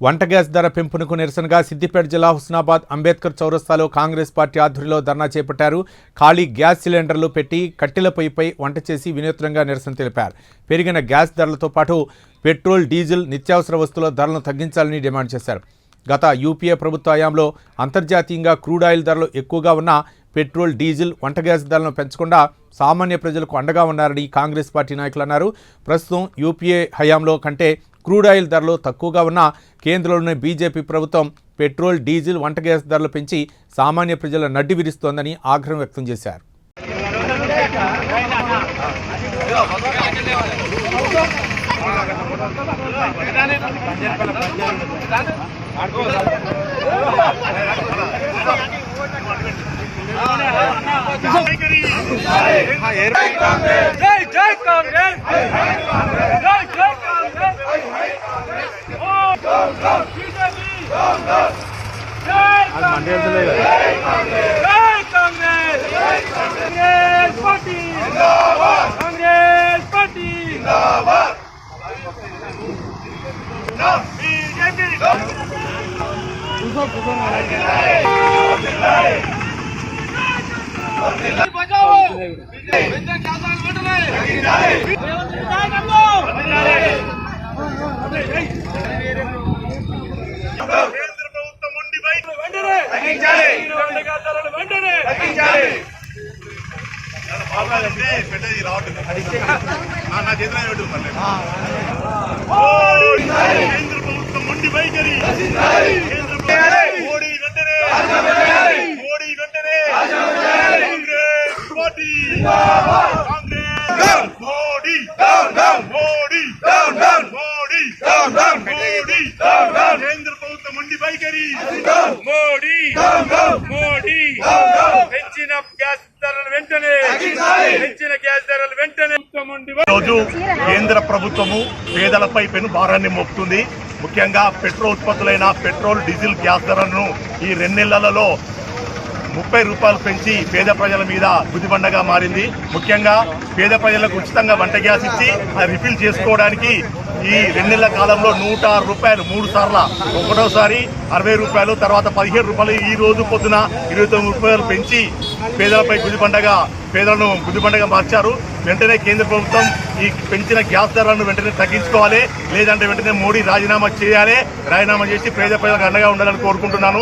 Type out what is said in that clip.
వంట గ్యాస్ ధర పెంపునకు నిరసనగా సిద్దిపేట జిల్లా హుస్నాబాద్ అంబేద్కర్ చౌరస్తాలో కాంగ్రెస్ పార్టీ ఆధ్వర్యంలో ధర్నా చేపట్టారు. ఖాళీ గ్యాస్ సిలిండర్లు పెట్టి కట్టెల పొయ్యిపై వంట చేసి వినూత్నంగా నిరసన తెలిపారు. పెరిగిన గ్యాస్ ధరలతో పాటు పెట్రోల్, డీజిల్, నిత్యావసర వస్తువుల ధరలను తగ్గించాలని డిమాండ్ చేశారు. గత యూపీఏ ప్రభుత్వ హయాంలో అంతర్జాతీయంగా క్రూడ్ ఆయిల్ ధరలు ఎక్కువగా ఉన్న పెట్రోల్, డీజిల్, వంట గ్యాస్ ధరలను పెంచకుండా సామాన్య ప్రజలకు అండగా ఉన్నారని కాంగ్రెస్ పార్టీ నాయకులు అన్నారు. ప్రస్తుతం యూపీఏ హయాంలో కంటే క్రూడ్ ఆయిల్ ధరలు తక్కువగా ఉన్న కేంద్రంలోని బీజేపీ ప్రభుత్వం పెట్రోల్, డీజిల్, వంట గ్యాస్ ధరలు పెంచి సామాన్య ప్రజల నడ్డి విరుస్తోందని ఆగ్రహం వ్యక్తం చేశారు. రోజు కేంద్ర ప్రభుత్వము పేదలపై పెను భారాన్ని మోపుతుంది. ముఖ్యంగా పెట్రోల్ ఉత్పత్తులైన పెట్రోల్, డీజిల్, గ్యాస్ ధరలను ఈ 2 నెలలలో 30 రూపాయలు పెంచి పేద ప్రజల మీద గుదిబండగా మారింది. ముఖ్యంగా పేద ప్రజలకు ఉచితంగా వంట గ్యాస్ ఇచ్చి అది రిఫిల్ చేసుకోవడానికి ఈ 2 నెలల కాలంలో 106 రూపాయలు 3 సార్లు, ఒకటోసారి 60 రూపాయలు, తర్వాత 17 రూపాయలు, ఈ రోజు పొద్దున 29 రూపాయలు పెంచి పేదలపై పేదలను గుదిబండగా మార్చారు. వెంటనే కేంద్ర ప్రభుత్వం ఈ పెంచిన గ్యాస్ ధరలను వెంటనే తగ్గించుకోవాలి, లేదంటే వెంటనే మోడీ రాజీనామా చేయాలి. రాజీనామా చేసి పేద ప్రజలకు అండగా ఉండాలని కోరుకుంటున్నాను.